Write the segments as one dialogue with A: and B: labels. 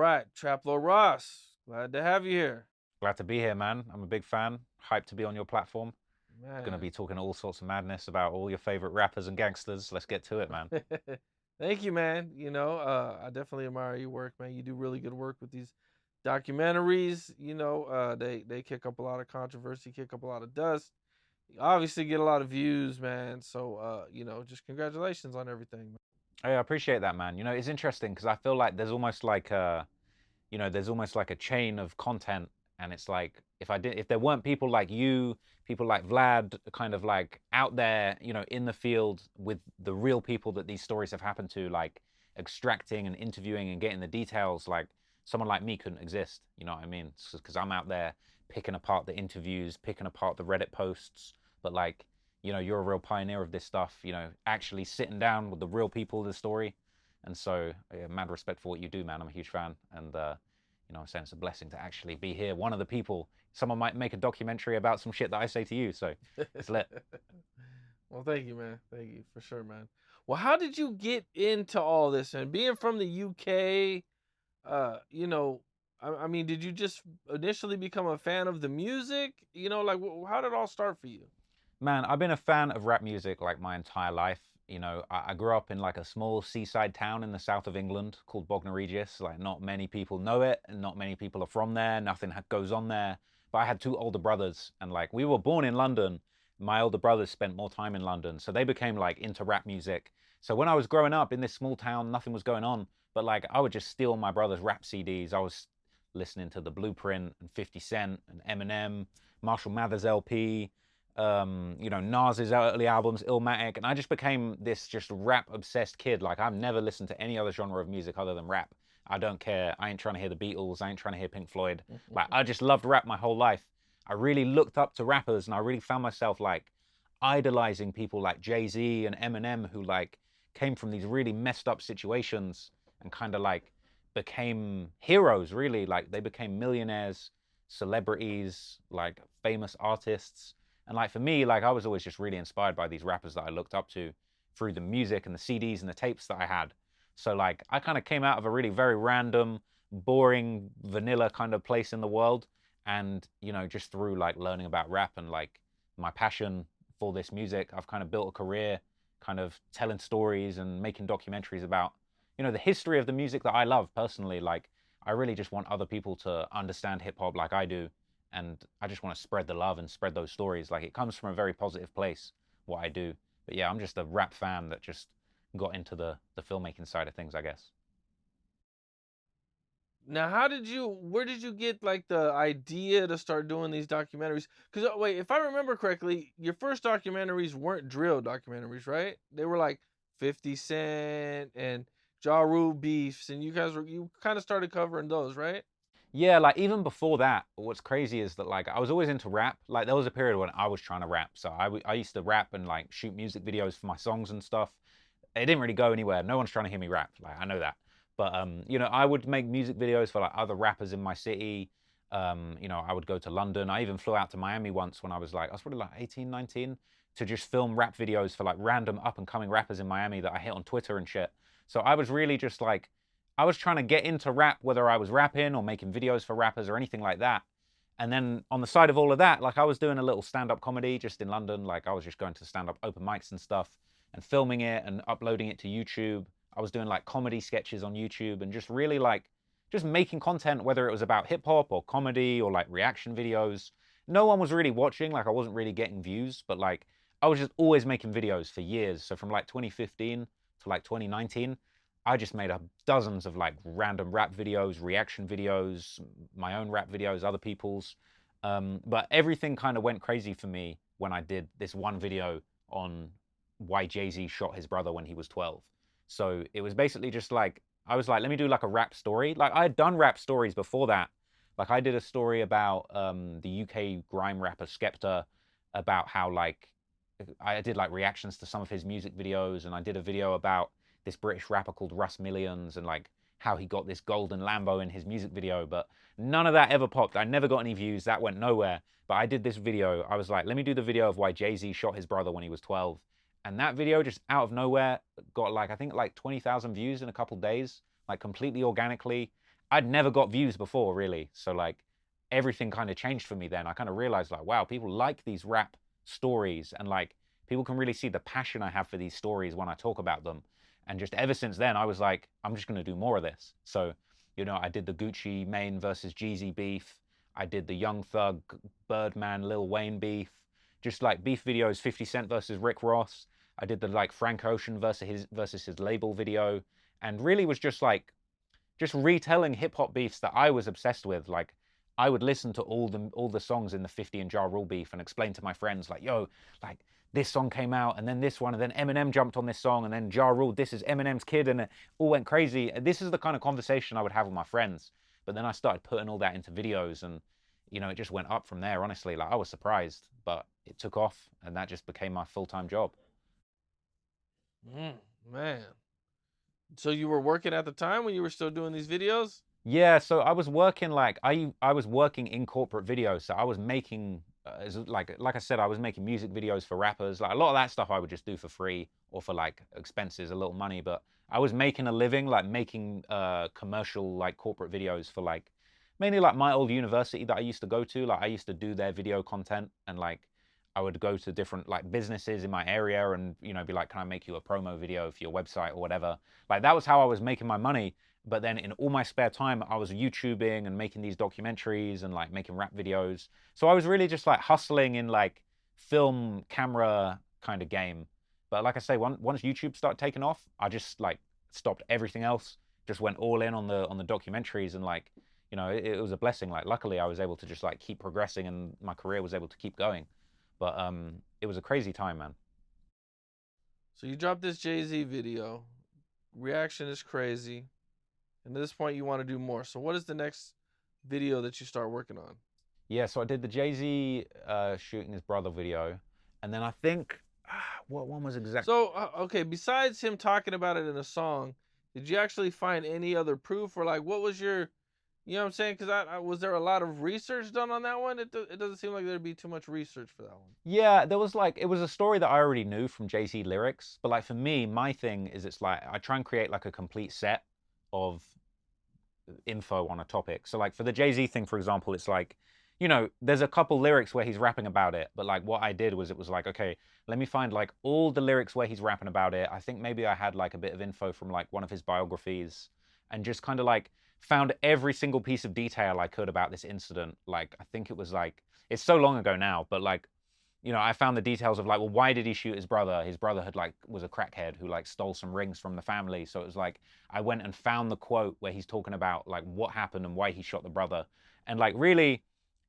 A: right, Traplo Ross. Glad to have you here.
B: Glad to be here, man. I'm a big fan. Hyped to be on your platform. Gonna
A: Man.
B: be talking all sorts of madness about all your favorite rappers and gangsters. Let's get to it, man.
A: Thank you, man. I definitely admire your work, man. You do really good work with these documentaries. They kick up a lot of controversy, kick up a lot of dust. You obviously get a lot of views, man. So just congratulations on everything.
B: Hey, I appreciate that, man. It's interesting because I feel like there's almost like a chain of content, and it's like if there weren't people like you, people like Vlad, kind of like out there, in the field with the real people that these stories have happened to, like extracting and interviewing and getting the details, like someone like me couldn't exist. You know what I mean? Because I'm out there picking apart the interviews, picking apart the Reddit posts, but like, you're a real pioneer of this stuff, actually sitting down with the real people of the story. And so, yeah, mad respect for what you do, man. I'm a huge fan. And, I'm saying it's a blessing to actually be here. One of the people, someone might make a documentary about some shit that I say to you. So it's lit.
A: Well, thank you, man. Thank you for sure, man. Well, how did you get into all this? And being from the UK, uh, you know, I mean, did you just initially become a fan of the music? How did it all start for you?
B: Man, I've been a fan of rap music like my entire life. I grew up in like a small seaside town in the south of England called Bognor Regis. Like, not many people know it, and not many people are from there. Nothing goes on there. But I had two older brothers, and like we were born in London. My older brothers spent more time in London, so they became like into rap music. So when I was growing up in this small town, nothing was going on. But like I would just steal my brother's rap CDs. I was listening to The Blueprint and 50 Cent and Eminem, Marshall Mathers LP, Nas's early albums, Illmatic, and I just became this just rap obsessed kid. Like, I've never listened to any other genre of music other than rap. I don't care. I ain't trying to hear the Beatles. I ain't trying to hear Pink Floyd. Like, I just loved rap my whole life. I really looked up to rappers, and I really found myself like idolizing people like Jay-Z and Eminem, who like came from these really messed up situations and kind of like became heroes, really. Like, they became millionaires, celebrities, like famous artists. And like for me, like I was always just really inspired by these rappers that I looked up to through the music and the CDs and the tapes that I had. So like I kind of came out of a really very random, boring, vanilla kind of place in the world. And, just through like learning about rap and like my passion for this music, I've kind of built a career kind of telling stories and making documentaries about, the history of the music that I love personally. Like, I really just want other people to understand hip hop like I do, and I just want to spread the love and spread those stories. Like, it comes from a very positive place, what I do. But yeah, I'm just a rap fan that just got into the filmmaking side of things, I guess.
A: Now, where did you get like the idea to start doing these documentaries? Because wait, if I remember correctly, your first documentaries weren't drill documentaries, right? They were like 50 Cent and Ja Rule beefs, and you kind of started covering those, right?
B: Yeah, like even before that, what's crazy is that like I was always into rap. Like, there was a period when I was trying to rap, so I used to rap and like shoot music videos for my songs and stuff. It didn't really go anywhere. No one's trying to hear me rap. Like, I know that. But I would make music videos for like other rappers in my city. I would go to London. I even flew out to Miami once when I was probably like 18, 19, to just film rap videos for like random up and coming rappers in Miami that I hit on Twitter and shit. So I was really just like, I was trying to get into rap, whether I was rapping or making videos for rappers or anything like that. And then on the side of all of that, like I was doing a little stand-up comedy just in London. Like, I was just going to stand-up open mics and stuff and filming it and uploading it to YouTube. I was doing like comedy sketches on YouTube and just really like just making content, whether it was about hip hop or comedy or like reaction videos. No one was really watching, like I wasn't really getting views, but like I was just always making videos for years. So from like 2015 to like 2019, I just made up dozens of like random rap videos, reaction videos, my own rap videos, other people's. But everything kind of went crazy for me when I did this one video on why Jay-Z shot his brother when he was 12. So it was basically just like, I was like, let me do like a rap story. Like, I had done rap stories before that. Like, I did a story about the UK grime rapper Skepta, about how like I did like reactions to some of his music videos, and I did a video about this British rapper called Russ Millions and like how he got this golden Lambo in his music video. But none of that ever popped. I never got any views. That went nowhere. But I did this video. I was like, let me do the video of why Jay-Z shot his brother when he was 12. And that video just out of nowhere got like, I think like 20,000 views in a couple days, like completely organically. I'd never got views before really. So like everything kind of changed for me then. I kind of realized like, wow, people like these rap stories, and like people can really see the passion I have for these stories when I talk about them. And just ever since then, I was like, I'm just going to do more of this. So, you know, I did the Gucci Mane versus Jeezy beef. I did the Young Thug, Birdman, Lil Wayne beef. Just like beef videos, 50 Cent versus Rick Ross. I did the like Frank Ocean versus his label video, and really was just like just retelling hip hop beefs that I was obsessed with. Like I would listen to all the songs in the 50 and Ja Rule beef and explain to my friends like, yo, like this song came out and then this one and then Eminem jumped on this song and then Ja Rule, this is Eminem's kid, and it all went crazy. This is the kind of conversation I would have with my friends. But then I started putting all that into videos, and you know, it just went up from there. Honestly, like I was surprised, but it took off, and that just became my full-time job.
A: Mm, man. So you were working at the time when you were still doing these videos?
B: Yeah, so I was working like I was working in corporate videos, so I was making like I said, I was making music videos for rappers. Like a lot of that stuff I would just do for free or for like expenses, a little money. But I was making a living, like making commercial like corporate videos for like mainly like my old university that I used to go to. Like I used to do their video content, and like I would go to different like businesses in my area and you know be like, can I make you a promo video for your website or whatever? Like that was how I was making my money. But then in all my spare time, I was YouTubing and making these documentaries and like making rap videos. So I was really just like hustling in like film camera kind of game. But like I say, once YouTube started taking off, I just like stopped everything else, just went all in on the documentaries, and like, you know, it was a blessing. Like luckily I was able to just like keep progressing and my career was able to keep going. But it was a crazy time, man.
A: So you dropped this Jay-Z video. Reaction is crazy. And at this point you want to do more. So what is the next video that you start working on?
B: Yeah, so I did the Jay-Z shooting his brother video, and then I think what one was exact?
A: So okay, besides him talking about it in a song, did you actually find any other proof, or like what was your, you know what I'm saying? Because I was there a lot of research done on that one? It doesn't seem like there'd be too much research for that one.
B: Yeah, there was like it was a story that I already knew from Jay-Z lyrics, but like for me, my thing is it's like I try and create like a complete set of info on a topic. So like for the Jay-Z thing, for example, it's like, you know, there's a couple lyrics where he's rapping about it, but like what I did was it was like, okay, let me find like all the lyrics where he's rapping about it. I think maybe I had like a bit of info from like one of his biographies, and just kind of like found every single piece of detail I could about this incident. Like I think it was like it's so long ago now, but like, you know, I found the details of like, well, why did he shoot his brother? His brother had like was a crackhead who like stole some rings from the family. So it was like I went and found the quote where he's talking about like what happened and why he shot the brother. And like really,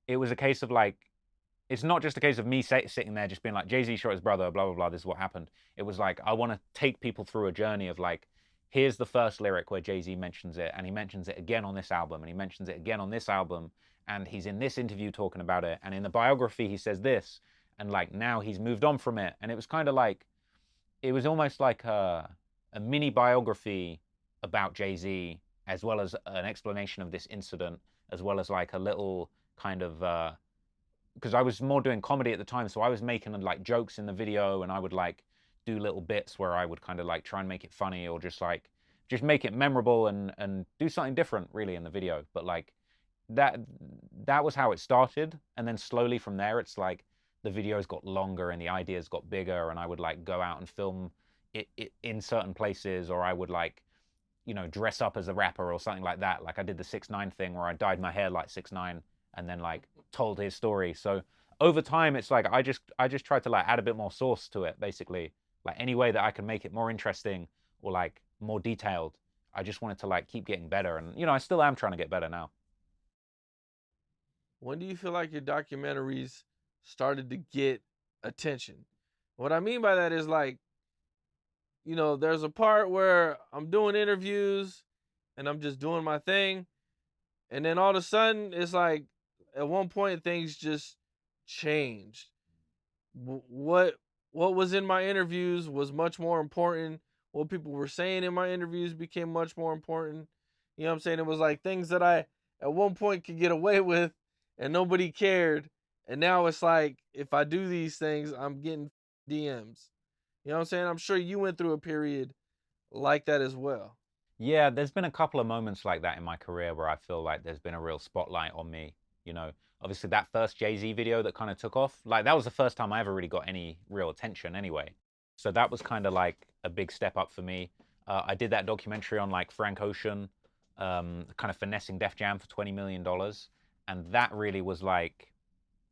B: it was a case of like it's not just a case of me sitting there just being like Jay-Z shot his brother, blah blah blah. This is what happened. It was like I want to take people through a journey of like, here's the first lyric where Jay-Z mentions it, and he mentions it again on this album, and he mentions it again on this album, and he's in this interview talking about it, and in the biography he says this, and like now he's moved on from it. And it was kind of like it was almost like a mini biography about Jay-Z, as well as an explanation of this incident, as well as like a little kind of because I was more doing comedy at the time, so I was making like jokes in the video, and I would like do little bits where I would kind of like try and make it funny, or just like just make it memorable and do something different really in the video. But like that that was how it started, and then slowly from there it's like the videos got longer and the ideas got bigger, and I would like go out and film it in certain places, or I would like, you know, dress up as a rapper or something like that. Like I did the 6ix9ine thing where I dyed my hair like 6ix9ine and then like told his story. So over time it's like I just tried to like add a bit more sauce to it, basically. Like any way that I can make it more interesting or like more detailed. I just wanted to like keep getting better, and you know, I still am trying to get better now.
A: When do you feel like your documentaries started to get attention? What I mean by that is like, you know, there's a part where I'm doing interviews and I'm just doing my thing. And then all of a sudden, it's like at one point things just changed. What was in my interviews was much more important. What people were saying in my interviews became much more important. You know what I'm saying? It was like things that I at one point could get away with and nobody cared. And now it's like if I do these things, I'm getting DMs. You know what I'm saying? I'm sure you went through a period like that as well.
B: Yeah, there's been a couple of moments like that in my career where I feel like there's been a real spotlight on me. You know, obviously that first Jay-Z video that kind of took off, like that was the first time I ever really got any real attention anyway. So that was kind of like a big step up for me. I did that documentary on like Frank Ocean, kind of finessing Def Jam for $20 million. And that really was like,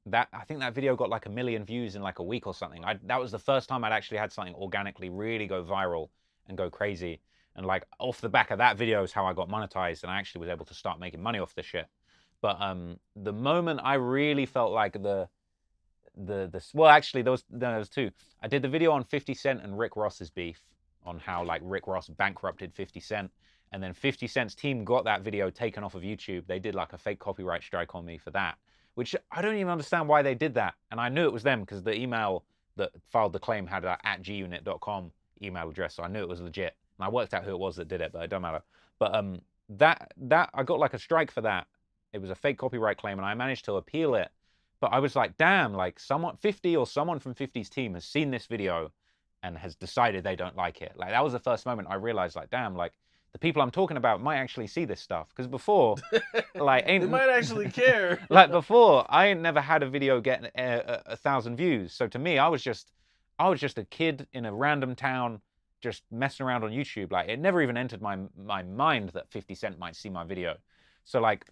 B: that I think that video got like 1 million views in like a week or something. That was the first time I'd actually had something organically really go viral and go crazy. And like off the back of that video is how I got monetized, and I actually was able to start making money off this shit. But the moment I really felt like well, actually there was two. I did the video on 50 Cent and Rick Ross's beef, on how like Rick Ross bankrupted 50 Cent, and then 50 Cent's team got that video taken off of YouTube. They did like a fake copyright strike on me for that, which I don't even understand why they did that. And I knew it was them because the email that filed the claim had a @gunit.com email address, so I knew it was legit. And I worked out who it was that did it, but it don't matter. But that I got like a strike for that. It was a fake copyright claim, and I managed to appeal it. But I was like, damn, like someone 50 or someone from 50's team has seen this video and has decided they don't like it. Like that was the first moment I realized, like, damn, like the people I'm talking about might actually see this stuff. Because before, like,
A: They might actually care.
B: like before, I ain't never had a video get 1,000 views. So to me, I was just a kid in a random town, just messing around on YouTube. Like it never even entered my mind that 50 Cent might see my video. So like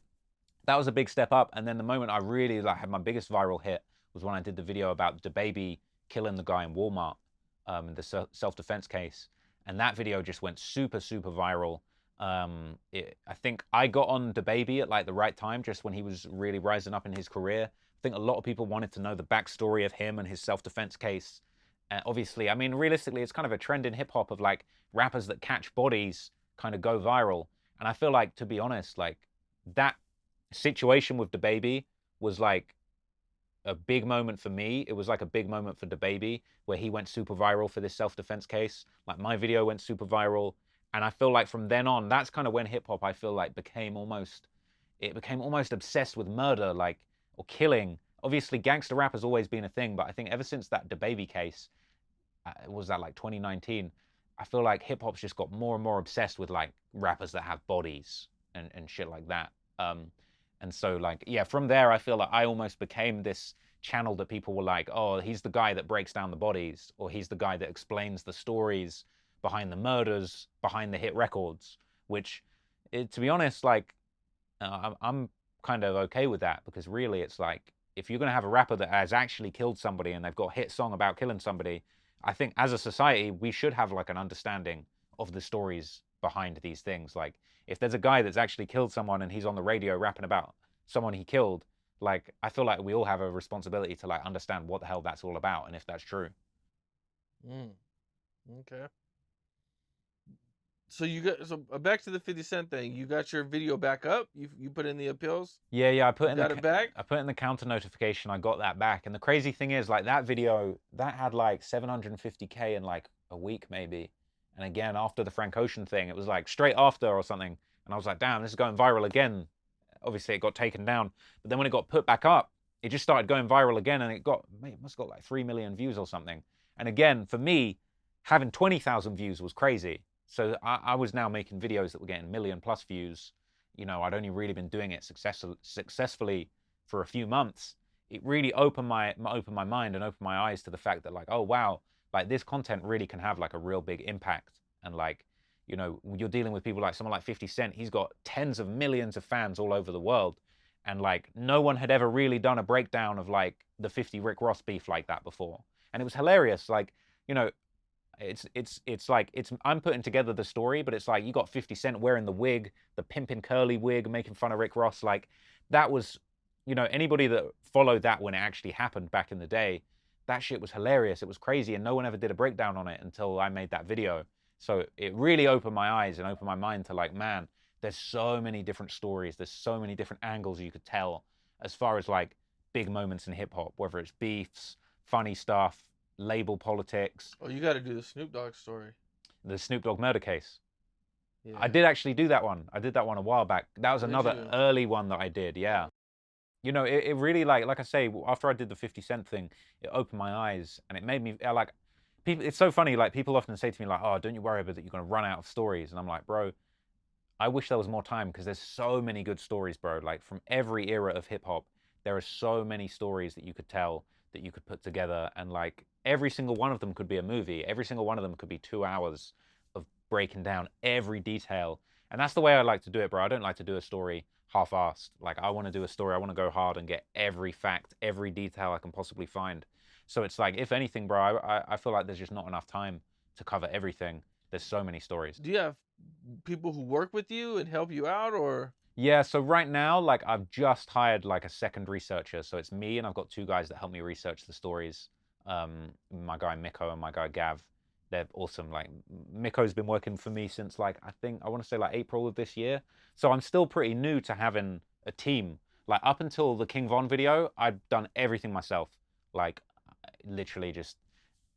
B: that was a big step up. And then the moment I really like had my biggest viral hit was when I did the video about DaBaby killing the guy in Walmart, the self-defense case. And that video just went super, super viral. I think I got on DaBaby at like the right time, just when he was really rising up in his career. I think a lot of people wanted to know the backstory of him and his self-defense case. Obviously, I mean, realistically, it's kind of a trend in hip hop of like rappers that catch bodies kind of go viral. And I feel like, to be honest, like that situation with DaBaby was like a big moment for me. It was like a big moment for DaBaby, where he went super viral for this self-defense case. Like my video went super viral. And I feel like from then on, that's kind of when hip hop, I feel like, became almost obsessed with murder, like, or killing. Obviously, gangster rap has always been a thing, but I think ever since that DaBaby case, was that like 2019, I feel like hip hop's just got more and more obsessed with like rappers that have bodies and shit like that. And so like, yeah, from there, I feel like I almost became this channel that people were like, oh, he's the guy that breaks down the bodies, or he's the guy that explains the stories behind the murders, behind the hit records, which, to be honest, like, I'm kind of okay with that, because really it's like, if you're going to have a rapper that has actually killed somebody and they've got a hit song about killing somebody, I think as a society, we should have like an understanding of the stories behind these things. Like, if there's a guy that's actually killed someone and he's on the radio rapping about someone he killed, like, I feel like we all have a responsibility to like understand what the hell that's all about and if that's true.
A: Okay. So back to the 50 Cent thing. You got your video back up? You put in the appeals?
B: Yeah, I put
A: it back?
B: I put in the counter notification. I got that back. And the crazy thing is, like, that video that had like 750K in like a week maybe. And again, after the Frank Ocean thing, it was like straight after or something. And I was like, damn, this is going viral again. Obviously, it got taken down. But then when it got put back up, it just started going viral again, and it must have got like 3 million views or something. And again, for me, having 20,000 views was crazy. So I was now making videos that were getting 1 million+ views. You know, I'd only really been doing it successfully for a few months. It really opened my mind and opened my eyes to the fact that, like, oh wow, like this content really can have like a real big impact. And like, you know, you're dealing with people like someone like 50 Cent. He's got tens of millions of fans all over the world. And like, no one had ever really done a breakdown of like the 50 Rick Ross beef like that before. And it was hilarious. Like, you know, I'm putting together the story, but it's like you got 50 Cent wearing the wig, the pimping curly wig, making fun of Rick Ross. Like, that was, you know, anybody that followed that when it actually happened back in the day, that shit was hilarious. It was crazy, and no one ever did a breakdown on it until I made that video. So it really opened my eyes and opened my mind to like, man, there's so many different stories. There's so many different angles you could tell as far as like big moments in hip hop, whether it's beefs, funny stuff, label politics.
A: Oh, you got to do the Snoop Dogg story.
B: The Snoop Dogg murder case.
A: Yeah.
B: I did actually do that one. I did that one a while back. That was another early one that I did, yeah. You know, it really, like I say, after I did the 50 Cent thing, it opened my eyes, and it made me, like, people, it's so funny, like, people often say to me, like, oh, don't you worry about that you're going to run out of stories. And I'm like, bro, I wish there was more time because there's so many good stories, bro. Like from every era of hip hop, there are so many stories that you could tell, that you could put together, and like every single one of them could be a movie. Every single one of them could be 2 hours of breaking down every detail. And that's the way I like to do it, bro. I don't like to do a story half-assed. Like I want to do a story, I want to go hard and get every fact, every detail I can possibly find. So it's like, if anything, bro, I feel like there's just not enough time to cover everything. There's so many stories.
A: Do you have people who work with you and help you out, or?
B: Yeah, so right now, like I've just hired like a second researcher. So it's me and I've got two guys that help me research the stories. My guy Miko and my guy Gav. They're awesome. Like Miko's been working for me since like I think I want to say like April of this year. So I'm still pretty new to having a team. Like up until the King Von video, I'd done everything myself. Like literally just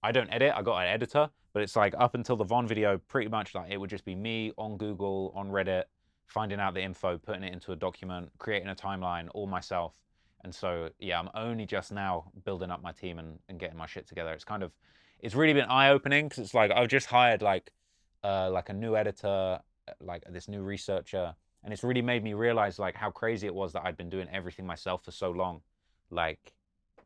B: I don't edit. I got an editor, but it's like up until the Von video, pretty much like it would just be me on Google, on Reddit, finding out the info, putting it into a document, creating a timeline all myself. And so, yeah, I'm only just now building up my team and getting my shit together. It's kind of, it's really been eye opening because it's like I've just hired like a new editor, like this new researcher, and it's really made me realize like how crazy it was that I'd been doing everything myself for so long, like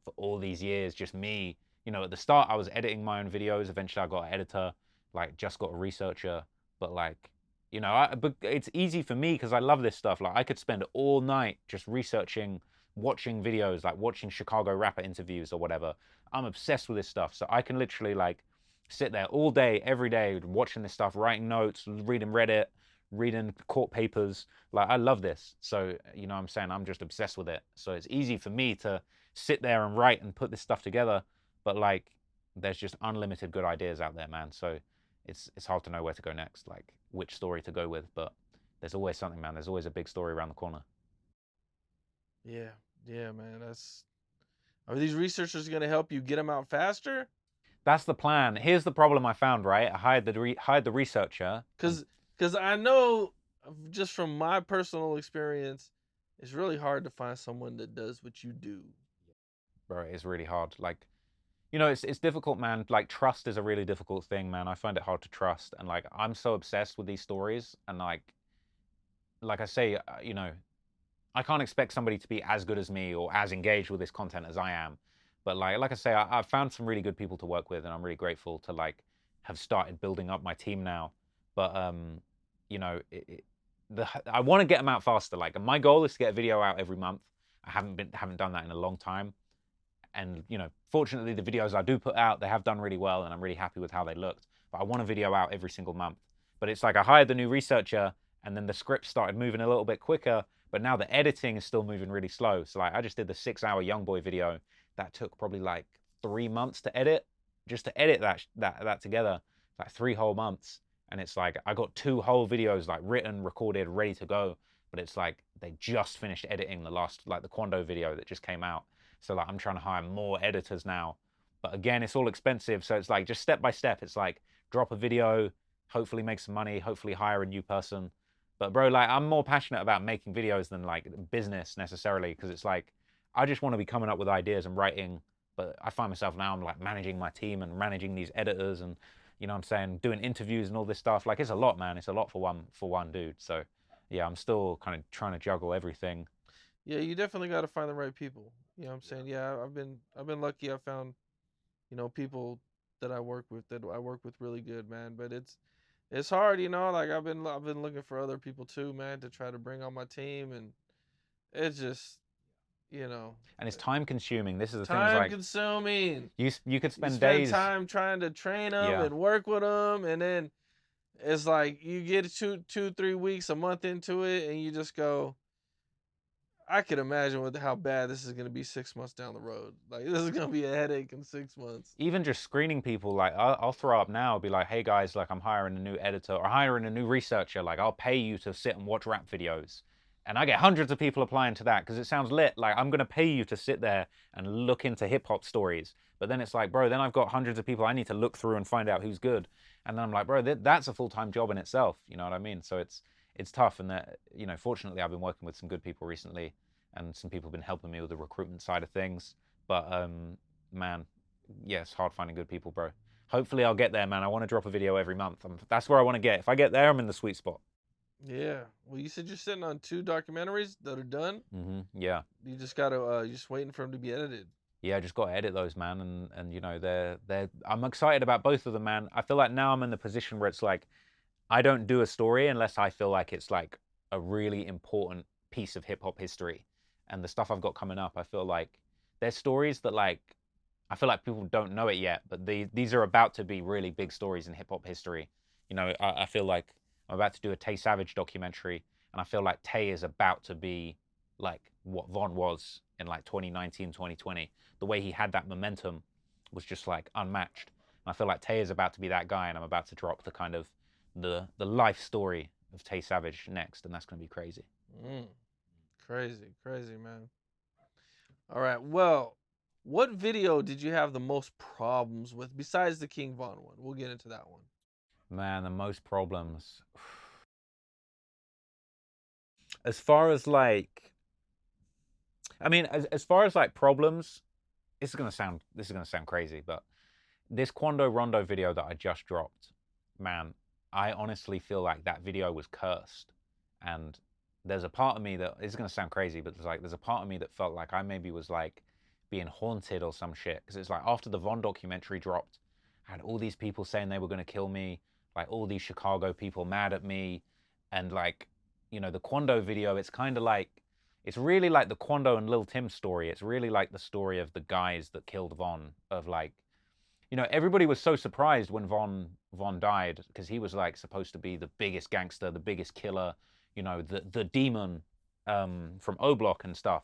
B: for all these years, just me. You know, at the start I was editing my own videos. Eventually, I got an editor, like just got a researcher, but like but it's easy for me because I love this stuff. Like I could spend all night just researching, watching videos, like watching Chicago rapper interviews or whatever. I'm obsessed with this stuff. So I can literally like sit there all day, every day, watching this stuff, writing notes, reading Reddit, reading court papers. Like I love this. So, you know what I'm saying? I'm just obsessed with it. So it's easy for me to sit there and write and put this stuff together. But like there's just unlimited good ideas out there, man. So it's hard to know where to go next, like which story to go with, but there's always something, man. There's always a big story around the corner.
A: Yeah, yeah, man. Are these researchers going to help you get them out faster?
B: That's the plan. Here's the problem I found, right? I hired the researcher.
A: Cuz I know just from my personal experience, it's really hard to find someone that does what you do.
B: Bro, it's really hard. Like, it's difficult, man. Like trust is a really difficult thing, man. I find it hard to trust, and like I'm so obsessed with these stories, and like I say, I can't expect somebody to be as good as me or as engaged with this content as I am. But like I say, I've found some really good people to work with, and I'm really grateful to like have started building up my team now. But you know, I want to get them out faster. Like my goal is to get a video out every month. I haven't done that in a long time. And fortunately, the videos I do put out, they have done really well, and I'm really happy with how they looked. But I want a video out every single month. But it's like I hired the new researcher, and then the script started moving a little bit quicker. But now the editing is still moving really slow. So like I just did the 6-hour YoungBoy video that took probably like 3 months to edit, just to edit that together, like 3 whole months. And it's like I got 2 whole videos like written, recorded, ready to go. But it's like they just finished editing the last, like the Quando video that just came out. So like I'm trying to hire more editors now. But again, it's all expensive. So it's like just step by step. It's like drop a video, hopefully make some money, hopefully hire a new person. But bro, like I'm more passionate about making videos than like business necessarily, because it's like I just want to be coming up with ideas and writing. But I find myself now I'm like managing my team and managing these editors, and you know what I'm saying, doing interviews and all this stuff. Like it's a lot, man. It's a lot for one dude. So yeah, I'm still kind of trying to juggle everything.
A: Yeah, you definitely got to find the right people. You know what I'm saying? Yeah, I've been lucky. I found, people that I work with really good, man. But it's hard, like I've been looking for other people too, man, to try to bring on my team, and it's just, you know,
B: And it's time consuming. This is the thing. Is
A: time
B: like
A: consuming.
B: you could
A: You
B: spend
A: spend
B: days.
A: time trying to train them
B: Yeah.
A: and work with them, and then it's like you get 2, 2, 3 weeks, a month into it, and you just go, I could imagine how bad this is going to be 6 months down the road. Like this is going to be a headache in 6 months.
B: Even just screening people, like I'll throw up now, be like, hey guys, like I'm hiring a new editor or hiring a new researcher. Like I'll pay you to sit and watch rap videos. And I get hundreds of people applying to that because it sounds lit. Like I'm going to pay you to sit there and look into hip hop stories. But then it's like, bro, then I've got hundreds of people I need to look through and find out who's good. And then I'm like, bro, that's a full-time job in itself. You know what I mean? So it's tough. And that, fortunately I've been working with some good people recently, and some people have been helping me with the recruitment side of things. But man, yeah, it's hard finding good people, bro. Hopefully I'll get there, man. I want to drop a video every month. That's where I want to get. If I get there, I'm in the sweet spot.
A: Yeah. Well, you said you're sitting on 2 documentaries that are done.
B: Yeah.
A: You just gotta, you're just waiting for them to be edited.
B: Yeah, I just got to edit those, man, and you know they're. I'm excited about both of them, man. I feel like now I'm in the position where it's like I don't do a story unless I feel like it's like a really important piece of hip hop history. And the stuff I've got coming up, I feel like there's stories that like I feel like people don't know it yet, but these are about to be really big stories in hip hop history. You know, I feel like I'm about to do a Tay Savage documentary, and I feel like Tay is about to be like what Von was in like 2019, 2020. The way he had that momentum was just like unmatched. And I feel like Tay is about to be that guy, and I'm about to drop the kind of the life story of Tay Savage next, and that's gonna be crazy.
A: Mm, crazy, crazy, man. All right. Well, what video did you have the most problems with besides the King Von one? We'll get into that one.
B: Man, the most problems. As far as like, I mean, as far as like problems, this is gonna sound crazy, but this Quando Rondo video that I just dropped, man, I honestly feel like that video was cursed. And there's a part of me that it's gonna sound crazy, but there's a part of me that felt like I maybe was like being haunted or some shit. Because it's like after the Von documentary dropped, I had all these people saying they were gonna kill me, like all these Chicago people mad at me, and like, you know, the Quando video, it's kind of like it's really like the Quando and Lil Tim story. It's really like the story of the guys that killed Von, of like, you know, everybody was so surprised when Von died because he was like supposed to be the biggest gangster, the biggest killer, you know, the demon from O Block and stuff.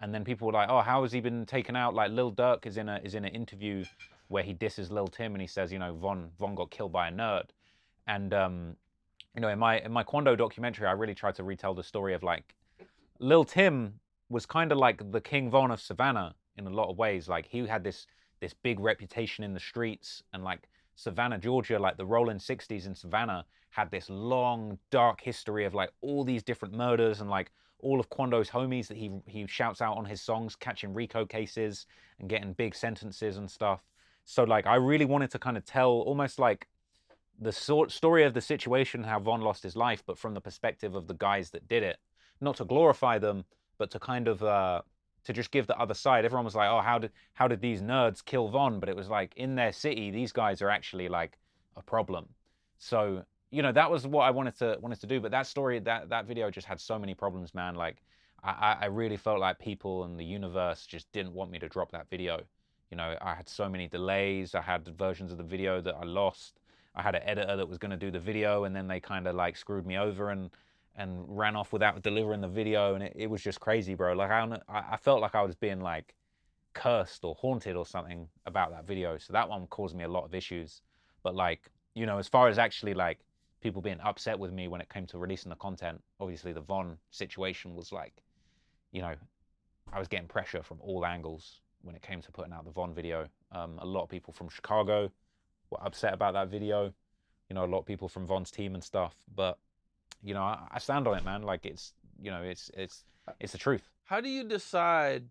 B: And then people were like, "Oh, how has he been taken out?" Like Lil Durk is in an interview where he disses Lil Tim and he says, you know, Von got killed by a nerd. And you know, in my Quando documentary, I really tried to retell the story of like Lil Tim was kind of like the King Von of Savannah in a lot of ways. Like he had this big reputation in the streets, and like Savannah, Georgia, like the Rolling 60s in Savannah had this long dark history of like all these different murders, and like all of Quando's homies that he shouts out on his songs catching RICO cases and getting big sentences and stuff. So like I really wanted to kind of tell almost like the story of the situation, how Von lost his life, but from the perspective of the guys that did it. Not to glorify them, but to kind of to just give the other side. Everyone was like, "Oh, how did these nerds kill Von?" But it was like in their city, these guys are actually like a problem. So you know that was what I wanted to do. But that story, that video just had so many problems, man. Like I really felt like people and the universe just didn't want me to drop that video. You know, I had so many delays. I had versions of the video that I lost. I had an editor that was going to do the video, and then they kind of like screwed me over and ran off without delivering the video, and it was just crazy, bro. Like I felt like I was being like cursed or haunted or something about that video. So that one caused me a lot of issues. But like, you know, as far as actually like people being upset with me when it came to releasing the content, obviously the Von situation was like, you know, I was getting pressure from all angles when it came to putting out the Von video. A lot of people from Chicago were upset about that video. You know, a lot of people from Von's team and stuff. But you know, I stand on it, man. Like it's, you know, it's the truth.
A: How do you decide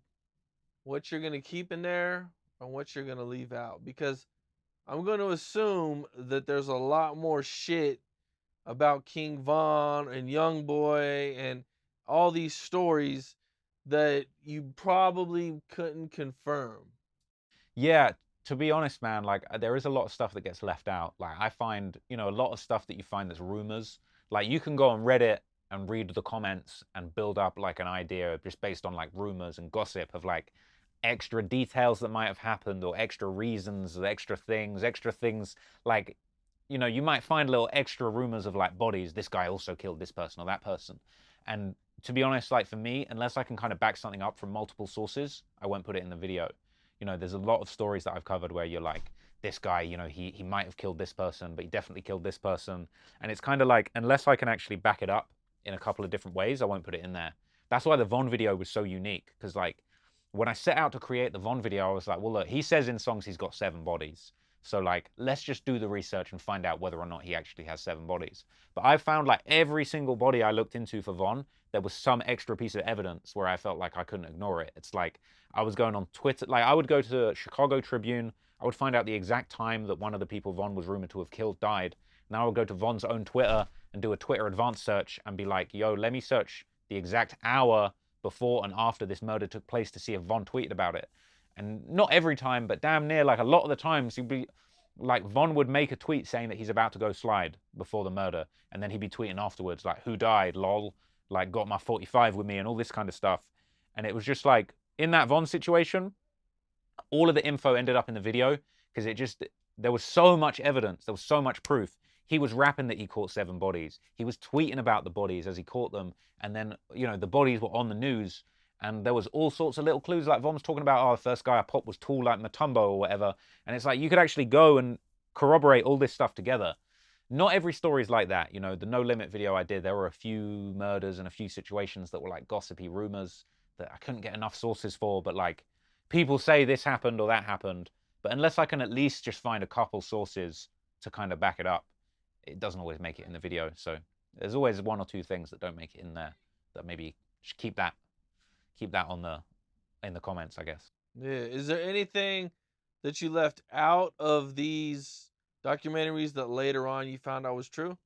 A: what you're gonna keep in there and what you're gonna leave out? Because I'm gonna assume that there's a lot more shit about King Von and YoungBoy and all these stories that you probably couldn't confirm.
B: Yeah, to be honest, man, like there is a lot of stuff that gets left out. Like I find, you know, a lot of stuff that you find that's rumors. Like you can go on Reddit and read the comments and build up like an idea just based on like rumors and gossip of like extra details that might have happened or extra reasons, or extra things like, you know, you might find little extra rumors of like bodies. This guy also killed this person or that person. And to be honest, like for me, unless I can kind of back something up from multiple sources, I won't put it in the video. You know, there's a lot of stories that I've covered where you're like, this guy, you know, he might have killed this person, but he definitely killed this person. And it's kind of like, unless I can actually back it up in a couple of different ways, I won't put it in there. That's why the Von video was so unique. Because like, when I set out to create the Von video, I was like, well, look, he says in songs he's got 7 bodies. So like, let's just do the research and find out whether or not he actually has 7 bodies. But I found like every single body I looked into for Von, there was some extra piece of evidence where I felt like I couldn't ignore it. It's like I was going on Twitter, like I would go to the Chicago Tribune, I would find out the exact time that one of the people Von was rumored to have killed died. Now I would go to Von's own Twitter and do a Twitter advanced search and be like, yo, let me search the exact hour before and after this murder took place to see if Von tweeted about it. And not every time, but damn near, like a lot of the times, he'd be like, Von would make a tweet saying that he's about to go slide before the murder, and then he'd be tweeting afterwards like, who died, lol, like got my 45 with me and all this kind of stuff. And it was just like, in that Von situation, all of the info ended up in the video because there was so much evidence, there was so much proof. He was rapping that he caught 7 bodies. He was tweeting about the bodies as he caught them, and then the bodies were on the news, and there was all sorts of little clues. Like Von was talking about, oh, the first guy I popped was tall like Matumbo or whatever, and it's like you could actually go and corroborate all this stuff together. Not every story is like that. The No Limit video I did, there were a few murders and a few situations that were like gossipy rumors that I couldn't get enough sources for, but like people say this happened or that happened, but unless I can at least just find a couple sources to kind of back it up, it doesn't always make it in the video. So there's always 1 or 2 things that don't make it in there that maybe just keep that in the comments, I guess.
A: Yeah. Is there anything that you left out of these documentaries that later on you found out was true?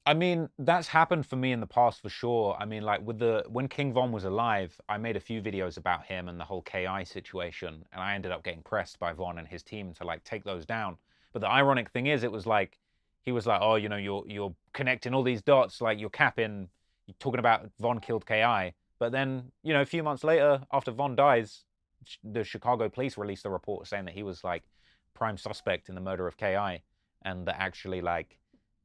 B: I mean, that's happened for me in the past for sure. I mean, like when King Von was alive, I made a few videos about him and the whole KI situation, and I ended up getting pressed by Von and his team to like take those down. But the ironic thing is, it was like he was like, oh, you're connecting all these dots, like you're capping, you're talking about Von killed KI. But then, a few months later, after Von dies, the Chicago police released a report saying that he was like prime suspect in the murder of KI, and that actually like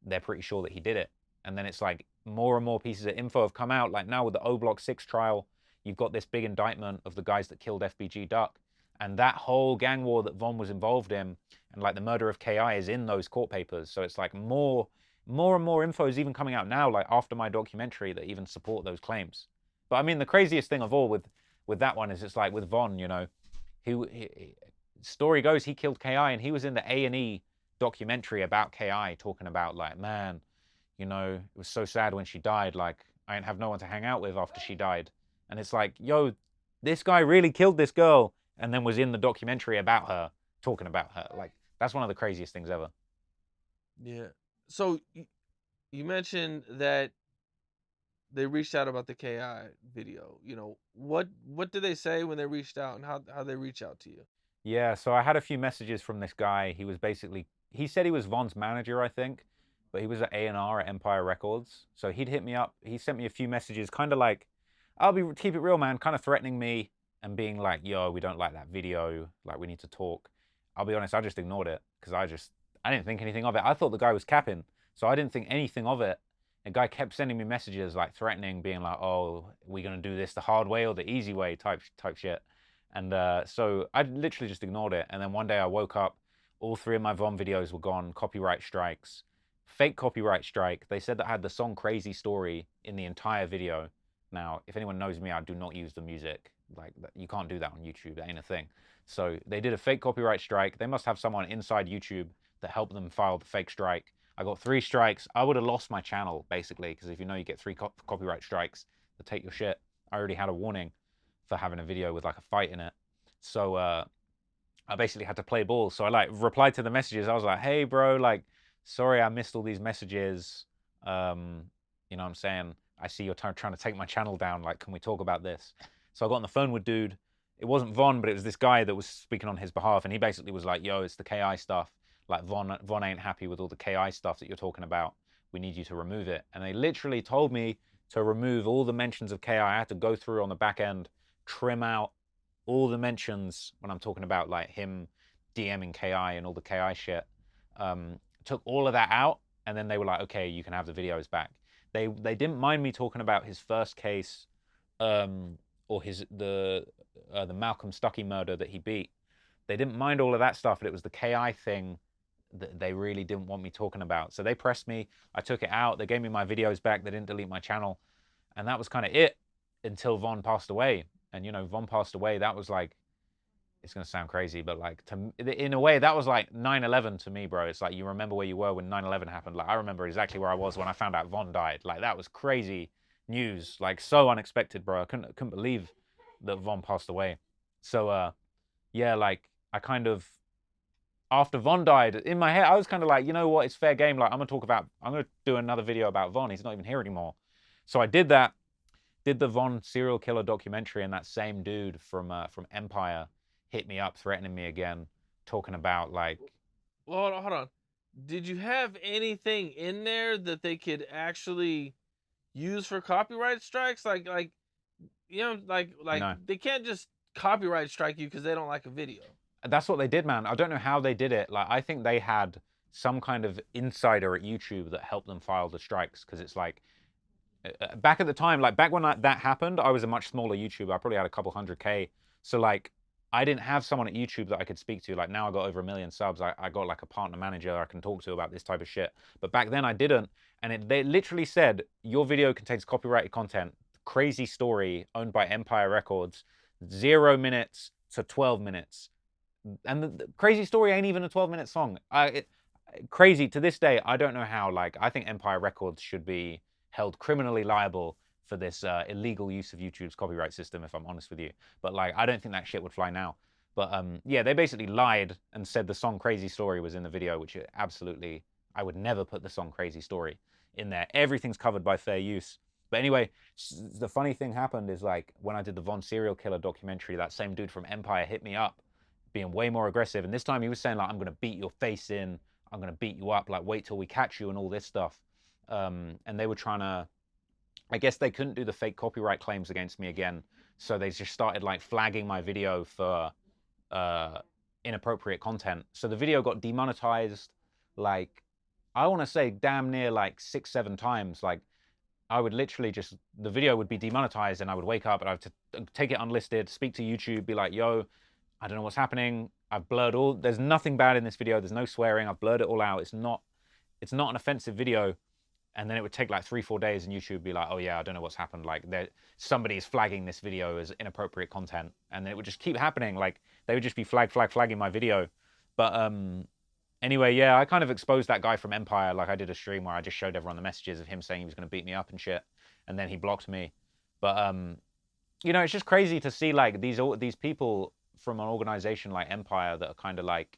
B: they're pretty sure that he did it. And then it's like more and more pieces of info have come out. Like now with the O Block 6 trial, you've got this big indictment of the guys that killed FBG Duck. And that whole gang war that Von was involved in, and like the murder of KI is in those court papers. So it's like more and more info is even coming out now, like after my documentary, that even support those claims. But I mean, the craziest thing of all with that one is it's like with Von, story goes he killed KI, and he was in the A&E documentary about KI, talking about like, man, it was so sad when she died. Like, I didn't have no one to hang out with after she died. And it's like, yo, this guy really killed this girl, and then was in the documentary about her, talking about her. Like, that's one of the craziest things ever.
A: Yeah. So you mentioned that they reached out about the KI video. What did they say when they reached out, and how they reach out to you?
B: Yeah, so I had a few messages from this guy. He said he was Von's manager, I think, but he was at A&R at Empire Records. So he'd hit me up. He sent me a few messages, kind of like, keep it real, man, kind of threatening me and being like, yo, we don't like that video. Like, we need to talk. I'll be honest, I just ignored it because I didn't think anything of it. I thought the guy was capping, so I didn't think anything of it. The guy kept sending me messages like threatening, being like, oh, we're going to do this the hard way or the easy way type shit. And so I literally just ignored it. And then one day I woke up, all 3 of my Von videos were gone, copyright strikes, fake copyright strike. They said that I had the song Crazy Story in the entire video. Now, if anyone knows me, I do not use the music. Like, you can't do that on YouTube, that ain't a thing. So they did a fake copyright strike. They must have someone inside YouTube that helped them file the fake strike. I got 3 strikes. I would have lost my channel, basically, because if you get 3 copyright strikes, they take your shit. I already had a warning for having a video with like a fight in it. So I basically had to play ball. So I like replied to the messages. I was like, hey bro, like, sorry I missed all these messages. You know what I'm saying? I see you're trying to take my channel down. Like, can we talk about this? So I got on the phone with dude. It wasn't Von, but it was this guy that was speaking on his behalf. And he basically was like, yo, it's the KI stuff. Like Von ain't happy with all the KI stuff that you're talking about. We need you to remove it. And they literally told me to remove all the mentions of KI. I had to go through on the back end, trim out all the mentions when I'm talking about like him DMing KI and all the KI shit. Took all of that out, and then they were like, okay, you can have the videos back. They didn't mind me talking about his first case, or the Malcolm Stuckey murder that he beat. They didn't mind all of that stuff, but it was the KI thing that they really didn't want me talking about. So they pressed me. I took it out. They gave me my videos back. They didn't delete my channel, and that was kind of it until Von passed away. And Von passed away. That was like, it's gonna sound crazy, but like in a way, that was like 9/11 to me, bro. It's like you remember where you were when 9/11 happened. Like I remember exactly where I was when I found out Von died. Like that was crazy news, like so unexpected, bro. I couldn't believe that Von passed away. So yeah, like I kind of after Von died, in my head, I was kind of like, you know what? It's fair game. Like, I'm gonna do another video about Von. He's not even here anymore. So I did that. Did the Von serial killer documentary, and that same dude from Empire hit me up, threatening me again, talking about like,
A: Well, hold on. Did you have anything in there that they could actually use for copyright strikes? Like you know, like
B: no.
A: they can't just copyright strike you because they don't like a video.
B: That's what they did, man. I don't know how they did it. Like, I think they had some kind of insider at YouTube that helped them file the strikes, because it's like, back at the time, like back when that happened, I was a much smaller YouTuber. I probably had a couple 100K. So like, I didn't have someone at YouTube that I could speak to. Like now I got over 1 million subs. I got like a partner manager I can talk to about this type of shit. But back then I didn't. And they literally said, your video contains copyrighted content. Crazy story owned by Empire Records. 0 minutes to 12 minutes. And the Crazy Story ain't even a 12-minute song. Crazy to this day. I don't know how. Like, I think Empire Records should be held criminally liable for this illegal use of YouTube's copyright system, if I'm honest with you. But like, I don't think that shit would fly now. But yeah, they basically lied and said the song Crazy Story was in the video, which absolutely, I would never put the song Crazy Story in there. Everything's covered by fair use. But anyway, the funny thing happened is, like, when I did the Von serial killer documentary, that same dude from Empire hit me up, being way more aggressive. And this time he was saying, like, I'm going to beat your face in. I'm going to beat you up. Like, wait till we catch you and all this stuff. And they were trying to, I guess they couldn't do the fake copyright claims against me again. So they just started like flagging my video for inappropriate content. So the video got demonetized, like, I want to say damn near like 6-7 times. Like, I would literally just, the video would be demonetized and I would wake up and I would take it unlisted, speak to YouTube, be like, yo, I don't know what's happening. I've blurred all, there's nothing bad in this video. There's no swearing. I've blurred it all out. It's not an offensive video. And then it would take like 3-4 days and YouTube would be like, oh yeah, I don't know what's happened. Like, somebody is flagging this video as inappropriate content. And then it would just keep happening. Like, they would just be flagging my video. But anyway, yeah, I kind of exposed that guy from Empire. Like, I did a stream where I just showed everyone the messages of him saying he was going to beat me up and shit. And then he blocked me. But, you know, it's just crazy to see like these people from an organization like Empire that are kind of like,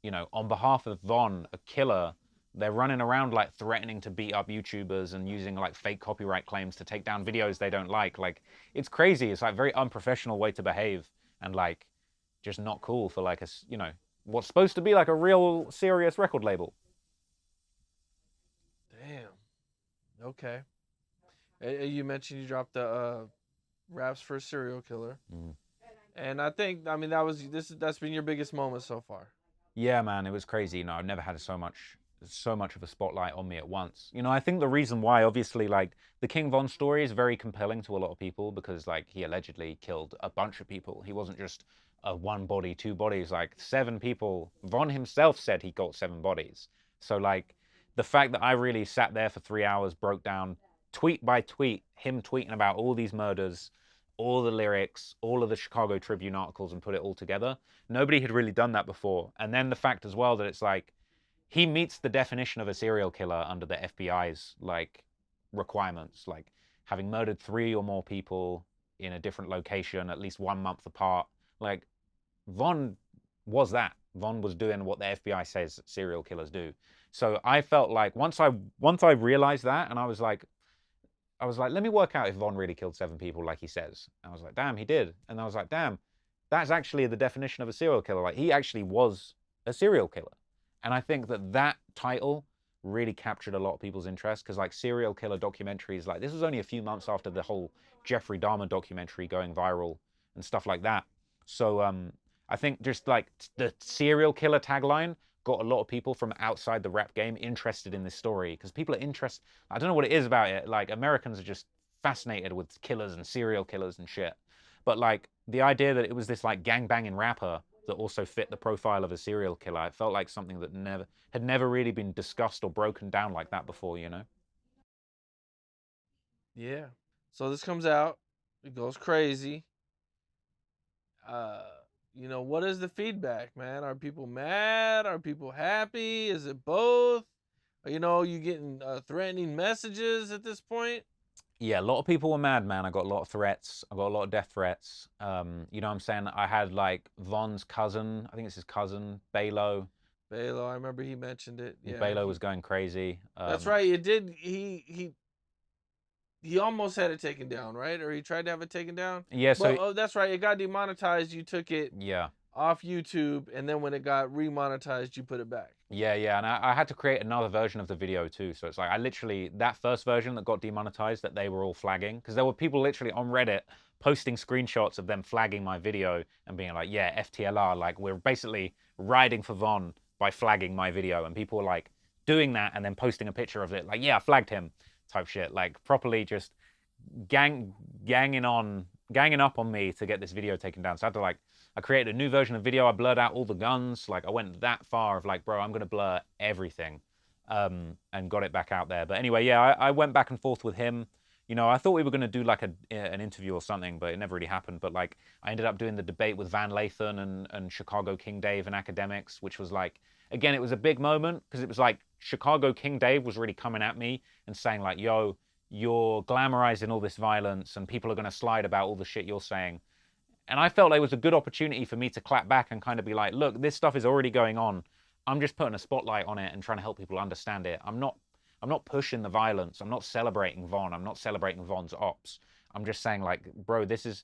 B: you know, on behalf of Von, a killer, they're running around like threatening to beat up YouTubers and using like fake copyright claims to take down videos they don't like. Like, it's crazy. It's like very unprofessional way to behave, and like just not cool for like you know, what's supposed to be like a real serious record label.
A: Damn. Okay. You mentioned you dropped the raps for a serial killer.
B: Mm.
A: And I mean, that's been your biggest moment so far.
B: Yeah, man, it was crazy. You know, I've never had so much of a spotlight on me at once. You know, I think the reason why, obviously, like, the King Von story is very compelling to a lot of people because, like, he allegedly killed a bunch of people. He wasn't just a 1 body, 2 bodies, like 7 people. Von himself said he got 7 bodies. So, like, the fact that I really sat there for 3 hours, broke down tweet by tweet, him tweeting about all these murders, all the lyrics, all of the Chicago Tribune articles, and put it all together. Nobody had really done that before. And then the fact as well that it's like, he meets the definition of a serial killer under the FBI's like requirements, like having murdered 3 or more people in a different location, at least 1 month apart. Like, Von was that. Von was doing what the FBI says serial killers do. So I felt like once I realized that, and I was like, let me work out if Von really killed 7 people like he says. And I was like, damn, he did. And I was like, damn, that's actually the definition of a serial killer. Like, he actually was a serial killer. And I think that title really captured a lot of people's interest, because like serial killer documentaries, like, this was only a few months after the whole Jeffrey Dahmer documentary going viral and stuff like that. So I think just like the serial killer tagline got a lot of people from outside the rap game interested in this story, because people are interested. I don't know what it is about it. Like, Americans are just fascinated with killers and serial killers and shit. But like the idea that it was this like gangbanging rapper that also fit the profile of a serial killer, it felt like something that had never really been discussed or broken down like that before, you know?
A: Yeah. So this comes out, it goes crazy. Uh, you know, what is the feedback, man? Are people mad? Are people happy? Is it both? You know, you getting threatening messages at this point?
B: Yeah, a lot of people were mad, man. I got a lot of threats. I got a lot of death threats. You know what I'm saying? I had like Von's cousin, I think it's his cousin, Balo.
A: Balo, I remember he mentioned it. Yeah,
B: Balo was going crazy.
A: that's right. It did. He almost had it taken down, right? Or he tried to have it taken down.
B: Yeah,
A: But
B: so
A: oh, that's right. It got demonetized. You took it
B: yeah.
A: off YouTube, and then when it got remonetized, you put it back.
B: Yeah, and I had to create another version of the video too. So it's like I literally that first version that got demonetized that they were all flagging because there were people literally on Reddit posting screenshots of them flagging my video and being like, yeah, FTLR, like we're basically riding for Von by flagging my video, and people were like doing that and then posting a picture of it, like, yeah, I flagged him, type shit, like properly just ganging up on me to get this video taken down. So I had to like I created a new version of video. I blurred out all the guns. Like I went that far of like, bro, I'm gonna blur everything, and got it back out there. But anyway, yeah, I went back and forth with him. You know, I thought we were gonna do like an interview or something, but it never really happened. But like, I ended up doing the debate with Van Lathan and Chicago King Dave and academics, which was like, again, it was a big moment because it was like Chicago King Dave was really coming at me and saying like, yo, you're glamorizing all this violence and people are gonna slide about all the shit you're saying. And I felt like it was a good opportunity for me to clap back and kind of be like, look, this stuff is already going on. I'm just putting a spotlight on it and trying to help people understand it. I'm not pushing the violence. I'm not celebrating Von. I'm not celebrating Von's ops. I'm just saying like, bro, this is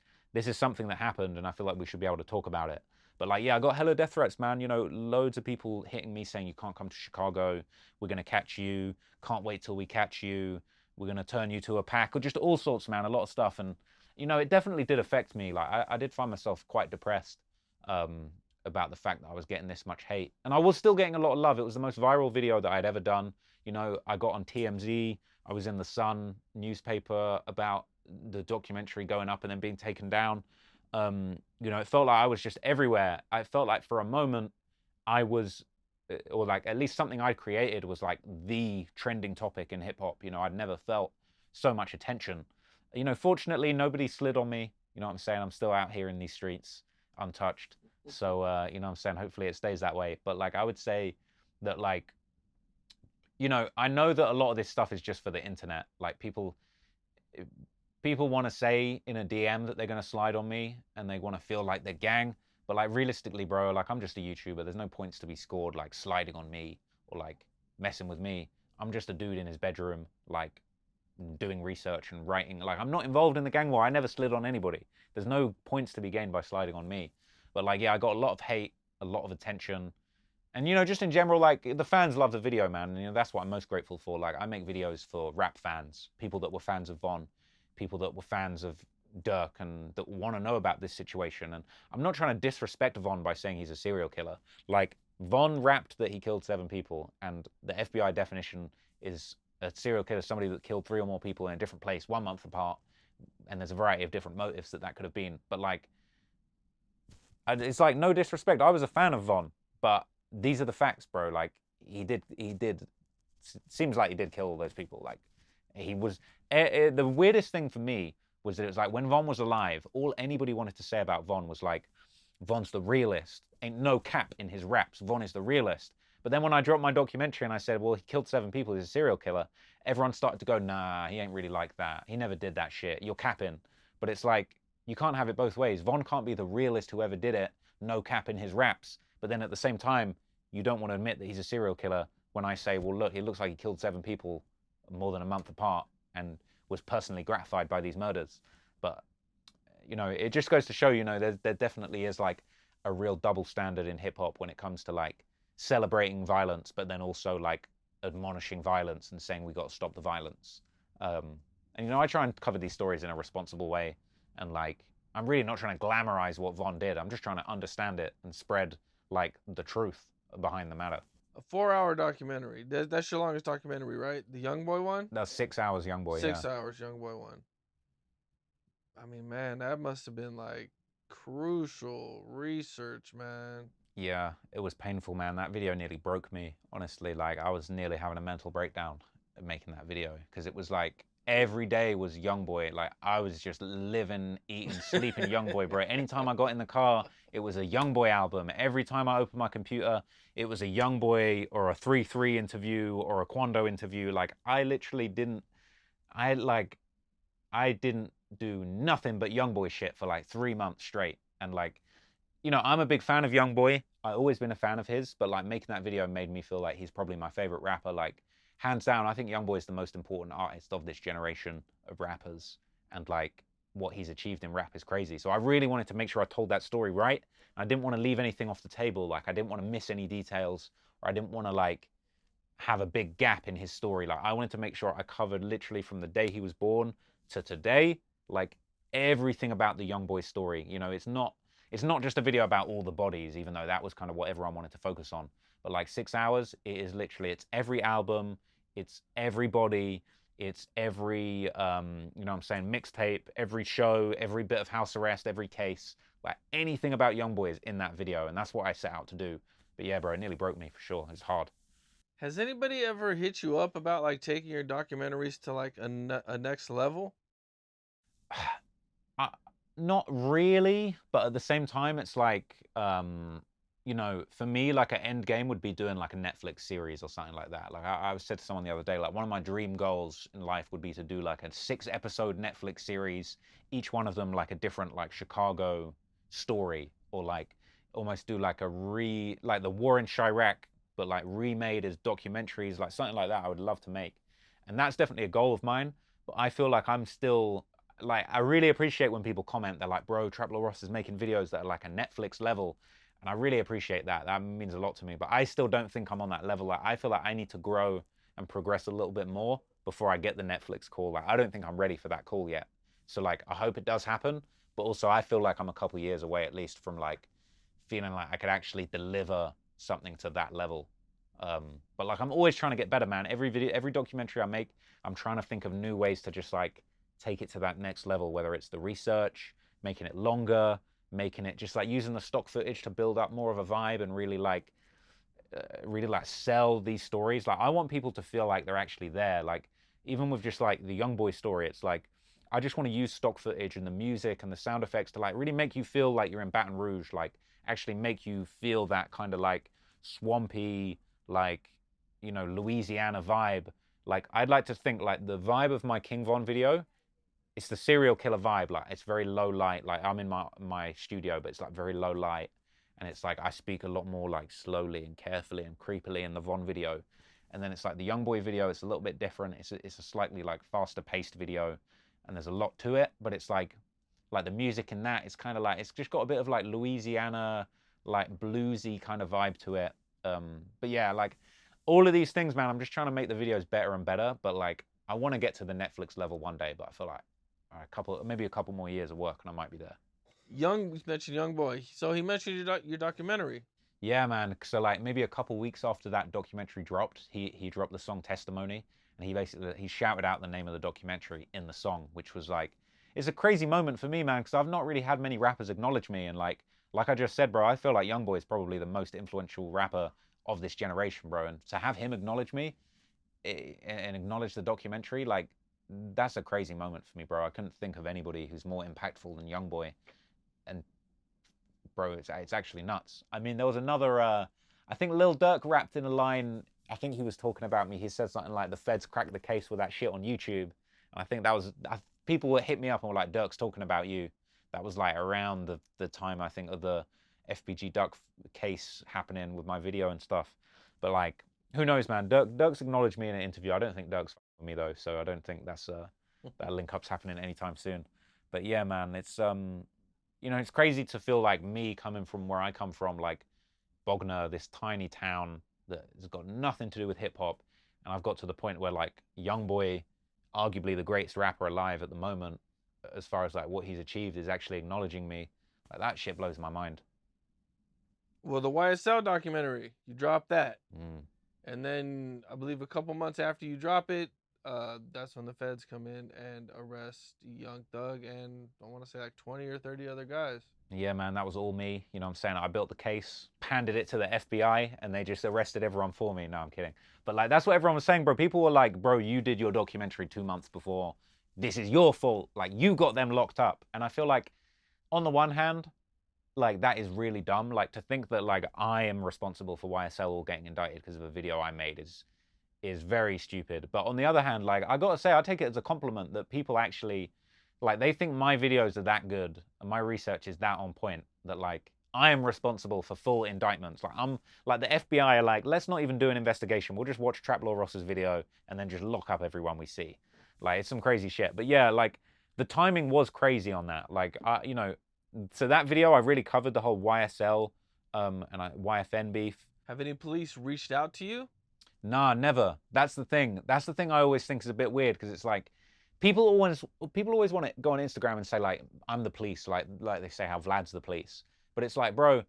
B: something that happened and I feel like we should be able to talk about it. But like, yeah, I got hella death threats, man. You know, loads of people hitting me saying you can't come to Chicago. We're gonna catch you. Can't wait till we catch you. We're gonna turn you to a pack, or just all sorts, man. A lot of stuff. And you know, it definitely did affect me. Like, I did find myself quite depressed, about the fact that I was getting this much hate. And I was still getting a lot of love. It was the most viral video that I'd ever done. You know, I got on TMZ. I was in the Sun newspaper about the documentary going up and then being taken down. You know, it felt like I was just everywhere. I felt like for a moment I was, or like at least something I'd created was like the trending topic in hip hop. You know, I'd never felt so much attention. You know, fortunately, nobody slid on me. You know what I'm saying? I'm still out here in these streets, untouched. So, you know what I'm saying? Hopefully it stays that way. But like, I would say that like, you know, I know that a lot of this stuff is just for the internet. Like people want to say in a DM that they're going to slide on me and they want to feel like they're gang. But like realistically, bro, like I'm just a YouTuber. There's no points to be scored like sliding on me or like messing with me. I'm just a dude in his bedroom, like doing research and writing. Like I'm not involved in the gang war. I never slid on anybody. There's no points to be gained by sliding on me. But like, yeah, I got a lot of hate, a lot of attention. And you know, just in general, like the fans love the video, man. And, you know, that's what I'm most grateful for. Like I make videos for rap fans, people that were fans of Von, people that were fans of Dirk and that want to know about this situation. And I'm not trying to disrespect Von by saying he's a serial killer. Like Von rapped that he killed 7 people, and the FBI definition is a serial killer, somebody that killed 3 or more people in a different place, 1 month apart. And there's a variety of different motives that could have been. But like, it's like no disrespect. I was a fan of Von, but these are the facts, bro. Like he did. Seems like he did kill all those people. Like he was. The weirdest thing for me was that it was like when Von was alive, all anybody wanted to say about Von was like, Von's the realist. Ain't no cap in his raps. Von is the realist. But then when I dropped my documentary and I said, well, he killed 7 people, he's a serial killer, everyone started to go, nah, he ain't really like that. He never did that shit. You're capping. But it's like, you can't have it both ways. Von can't be the realist whoever did it, no cap in his raps. But then at the same time, you don't want to admit that he's a serial killer when I say, well, look, it looks like he killed 7 people more than a month apart and was personally gratified by these murders. But, you know, it just goes to show, you know, there definitely is like a real double standard in hip hop when it comes to like celebrating violence, but then also like admonishing violence and saying we got to stop the violence. And, you know, I try and cover these stories in a responsible way. And like, I'm really not trying to glamorize what Von did. I'm just trying to understand it and spread like the truth behind the matter.
A: A 4-hour documentary. That's your longest documentary, right? The YoungBoy one?
B: That's 6 hours, YoungBoy.
A: 6 hours, YoungBoy one. I mean, man, that must have been like crucial research, man.
B: Yeah, it was painful, man. That video nearly broke me, honestly. Like, I was nearly having a mental breakdown making that video because it was like every day was YoungBoy. Like, I was just living, eating, sleeping YoungBoy, bro. Anytime I got in the car, it was a YoungBoy album. Every time I opened my computer, it was a YoungBoy or a 3-3 interview or a Quando interview. Like, I literally didn't, I like, I didn't do nothing but YoungBoy shit for like 3 months straight. And like, you know, I'm a big fan of YoungBoy. I've always been a fan of his, but like making that video made me feel like he's probably my favorite rapper. Like, hands down, I think YoungBoy is the most important artist of this generation of rappers. And like what he's achieved in rap is crazy. So I really wanted to make sure I told that story right. I didn't want to leave anything off the table. Like, I didn't want to miss any details, or I didn't want to like have a big gap in his story. Like, I wanted to make sure I covered literally from the day he was born to today, like everything about the young boy story. You know, it's not just a video about all the bodies, even though that was kind of what everyone wanted to focus on. But like 6 hours, it is literally, it's every album, it's every body, it's every you know what I'm saying, mixtape, every show, every bit of house arrest, every case. Like anything about young boy is in that video, and that's what I set out to do. But yeah, bro, it nearly broke me for sure. It's hard.
A: Has anybody ever hit you up about like taking your documentaries to like a next level?
B: Uh, Not really, but at the same time, it's like, you know, for me, like an end game would be doing like a Netflix series or something like that. Like I said to someone the other day, like one of my dream goals in life would be to do like a 6 episode Netflix series, each one of them like a different like Chicago story, or like almost do like like the war in Chirac, but like remade as documentaries, like something like that. I would love to make, and that's definitely a goal of mine. But I feel like I'm still like, I really appreciate when people comment, they're like, bro, Trap Lord Ross is making videos that are like a Netflix level. And I really appreciate that. That means a lot to me. But I still don't think I'm on that level. Like, I feel like I need to grow and progress a little bit more before I get the Netflix call. Like, I don't think I'm ready for that call yet. So like, I hope it does happen. But also I feel like I'm a couple years away at least from like feeling like I could actually deliver something to that level. But like, I'm always trying to get better, man. Every video, every documentary I make, I'm trying to think of new ways to just like take it to that next level, whether it's the research, making it longer, making it just like using the stock footage to build up more of a vibe and really like sell these stories. Like, I want people to feel like they're actually there. Like, even with just like the young boy story, it's like I just want to use stock footage and the music and the sound effects to like really make you feel like you're in Baton Rouge, like actually make you feel that kind of like swampy, like, you know, Louisiana vibe. Like, I'd like to think like the vibe of my King Von video, it's the serial killer vibe. Like, it's very low light. Like, I'm in my studio, but it's like very low light, and it's like I speak a lot more like slowly and carefully and creepily in the Von video. And then it's like the young boy video, it's a little bit different. It's a slightly like faster paced video, and there's a lot to it. But it's like the music in that, it's kind of like, it's just got a bit of like Louisiana, like bluesy kind of vibe to it. But yeah, like all of these things, man, I'm just trying to make the videos better and better. But like, I want to get to the Netflix level one day, but I feel like maybe a couple more years of work, and I might be there.
A: You mentioned Young Boy, so he mentioned your documentary.
B: Yeah, man. So like maybe a couple weeks after that documentary dropped, he dropped the song Testimony, and he shouted out the name of the documentary in the song, which was like, it's a crazy moment for me, man, because I've not really had many rappers acknowledge me. And like I just said, bro, I feel like YoungBoy is probably the most influential rapper of this generation, bro. And to have him acknowledge me and acknowledge the documentary, like, that's a crazy moment for me, bro. I couldn't think of anybody who's more impactful than YoungBoy. And bro, it's actually nuts. I mean, there was another. I think Lil Durk rapped in a line. I think he was talking about me. He said something like, "The feds cracked the case with that shit on YouTube," and I think that was. People would hit me up and were like, "Durk's talking about you." That was like around the time, I think, of the FBG Duck case happening with my video and stuff. But like, who knows, man? Durk's acknowledged me in an interview. I don't think Durk's with me though, so I don't think that link up's happening anytime soon. But yeah, man, it's you know, it's crazy to feel like me coming from where I come from, like Bognor, this tiny town that has got nothing to do with hip hop, and I've got to the point where like YoungBoy, arguably the greatest rapper alive at the moment, as far as like what he's achieved, is actually acknowledging me. Like, that shit blows my mind.
A: Well, the YSL documentary, you dropped that,
B: Mm.
A: and then I believe a couple months after you drop it, that's when the feds come in and arrest Young Thug and I want to say like 20 or 30 other guys.
B: Yeah, man, that was all me. You know what I'm saying? I built the case, handed it to the FBI, and they just arrested everyone for me. No, I'm kidding. But like, that's what everyone was saying, bro. People were like, bro, you did your documentary 2 months before. This is your fault. Like, you got them locked up. And I feel like, on the one hand, like, that is really dumb. Like, to think that like I am responsible for YSL all getting indicted because of a video I made is very stupid. But on the other hand, like, I gotta say, I take it as a compliment that people actually Like they think my videos are that good and my research is that on point that like I am responsible for full indictments. Like I'm like the FBI are like, let's not even do an investigation. We'll just watch Trap Law Ross's video and then just lock up everyone we see. Like it's some crazy shit. But yeah, like the timing was crazy on that. Like you know, so that video I really covered the whole YSL and YFN beef.
A: Have any police reached out to you?
B: Nah, never. That's the thing. That's the thing I always think is a bit weird because it's like people always want to go on Instagram and say like I'm the police, like they say how Vlad's the police. But it's like, bro,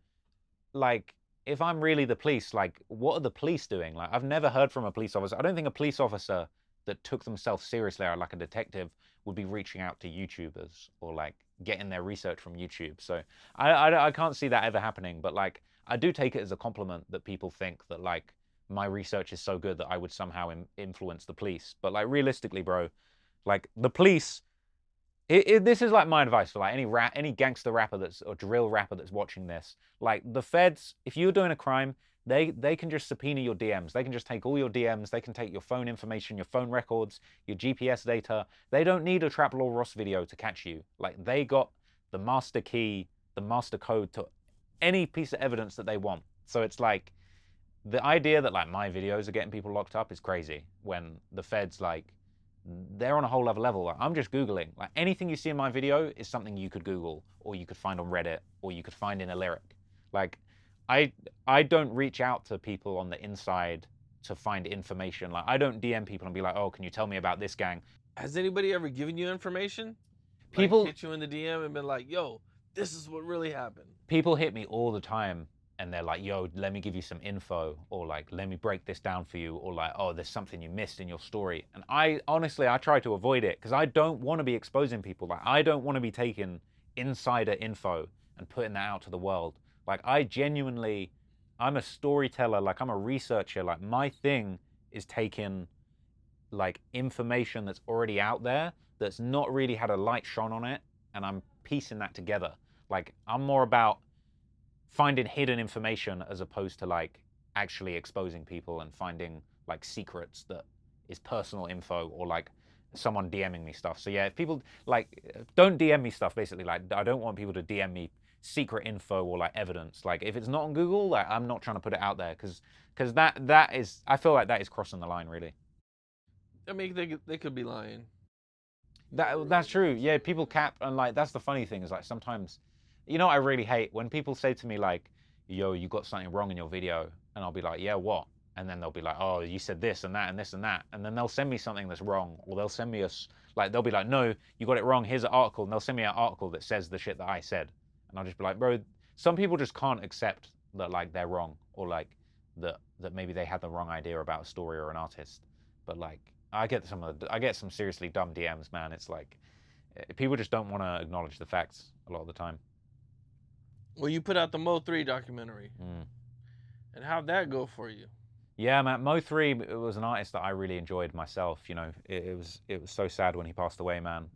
B: like if I'm really the police, like what are the police doing? Like I've never heard from a police officer. I don't think a police officer that took themselves seriously or like a detective would be reaching out to YouTubers or like getting their research from YouTube. So I can't see that ever happening. But like I do take it as a compliment that people think that like my research is so good that I would somehow influence the police. But like realistically, bro, like the police. This is like my advice for like any gangster rapper that's or drill rapper that's watching this. Like the feds, if you're doing a crime, they can just subpoena your DMs. They can just take all your DMs. They can take your phone information, your phone records, your GPS data. They don't need a Trap Law Ross video to catch you. Like they got the master key, the master code to any piece of evidence that they want. So it's like the idea that like my videos are getting people locked up is crazy when the feds like they're on a whole other level. Like, I'm just Googling. Like anything you see in my video is something you could Google or you could find on Reddit or you could find in a lyric. Like I don't reach out to people on the inside to find information. Like I don't DM people and be like, oh, can you tell me about this gang?
A: Has anybody ever given you information?
B: People
A: like hit you in the DM and been like, yo, this is what really happened.
B: People hit me all the time and they're like, yo, let me give you some info, or like, let me break this down for you, or like, oh, there's something you missed in your story. And I honestly try to avoid it because I don't want to be exposing people. Like I don't want to be taking insider info and putting that out to the world. Like I'm a storyteller, like I'm a researcher. Like my thing is taking like information that's already out there that's not really had a light shone on it, and I'm piecing that together. Like I'm more about finding hidden information as opposed to like actually exposing people and finding like secrets that is personal info or like someone DMing me stuff. So yeah, if people like don't DM me stuff basically. Like I don't want people to DM me secret info or like evidence. Like if it's not on Google, like I'm not trying to put it out there because that is I feel like that is crossing the line really.
A: I mean, they could be lying.
B: That's true. Yeah, people cap and like that's the funny thing is like sometimes. You know what I really hate? When people say to me like, yo, you got something wrong in your video. And I'll be like, yeah, what? And then they'll be like, oh, you said this and that and this and that. And then they'll send me something that's wrong. Or they'll send me they'll be like, no, you got it wrong. Here's an article. And they'll send me an article that says the shit that I said. And I'll just be like, bro, some people just can't accept that like they're wrong. Or like that maybe they had the wrong idea about a story or an artist. But like, I get some seriously dumb DMs, man. It's like, people just don't want to acknowledge the facts a lot of the time.
A: Well, you put out the Mo3 documentary. And how'd that go for you?
B: Yeah, man, Mo3 was an artist that I really enjoyed myself. You know, it was so sad when he passed away, man.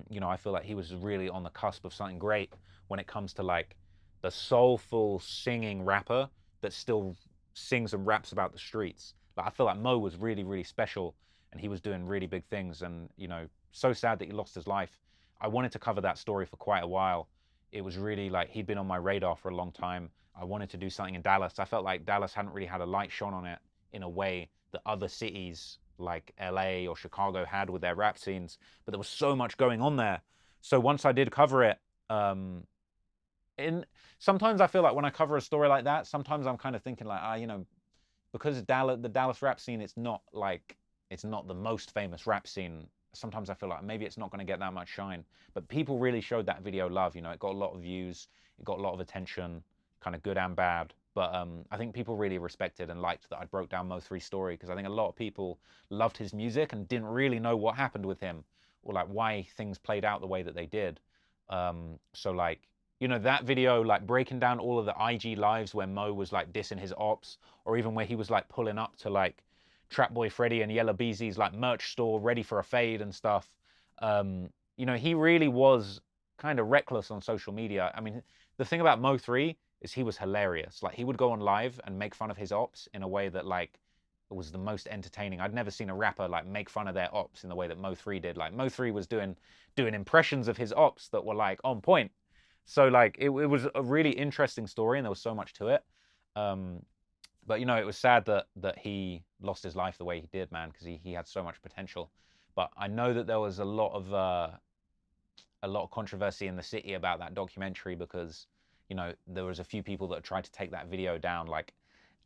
B: You know, I feel like he was really on the cusp of something great when it comes to like the soulful singing rapper that still sings and raps about the streets. Like I feel like Mo was really, really special and he was doing really big things. And, you know, so sad that he lost his life. I wanted to cover that story for quite a while. It was really like he'd been on my radar for a long time. I wanted to do something in Dallas. I felt like Dallas hadn't really had a light shone on it in a way that other cities like LA or Chicago had with their rap scenes. But there was so much going on there. So once I did cover it, sometimes I feel like when I cover a story like that, sometimes I'm kind of thinking like, you know, because the Dallas rap scene, it's not the most famous rap scene. Sometimes I feel like maybe it's not going to get that much shine, but people really showed that video love. You know, it got a lot of views, it got a lot of attention, kind of good and bad. But I think people really respected and liked that I broke down Mo3's story because I think a lot of people loved his music and didn't really know what happened with him or like why things played out the way that they did. So like, you know, that video, like breaking down all of the IG lives where Mo was like dissing his ops, or even where he was like pulling up to like Trap Boy Freddy and Yella Beezy's like merch store ready for a fade and stuff. You know, he really was kind of reckless on social media. I mean, the thing about Mo3 is he was hilarious. Like he would go on live and make fun of his ops in a way that like was the most entertaining. I'd never seen a rapper like make fun of their ops in the way that Mo3 did. Like Mo3 was doing impressions of his ops that were like on point. So like it was a really interesting story, and there was so much to it. Um, but you know, it was sad that he lost his life the way he did, man, because he had so much potential. But I know that there was a lot of controversy in the city about that documentary because, you know, there was a few people that tried to take that video down. Like,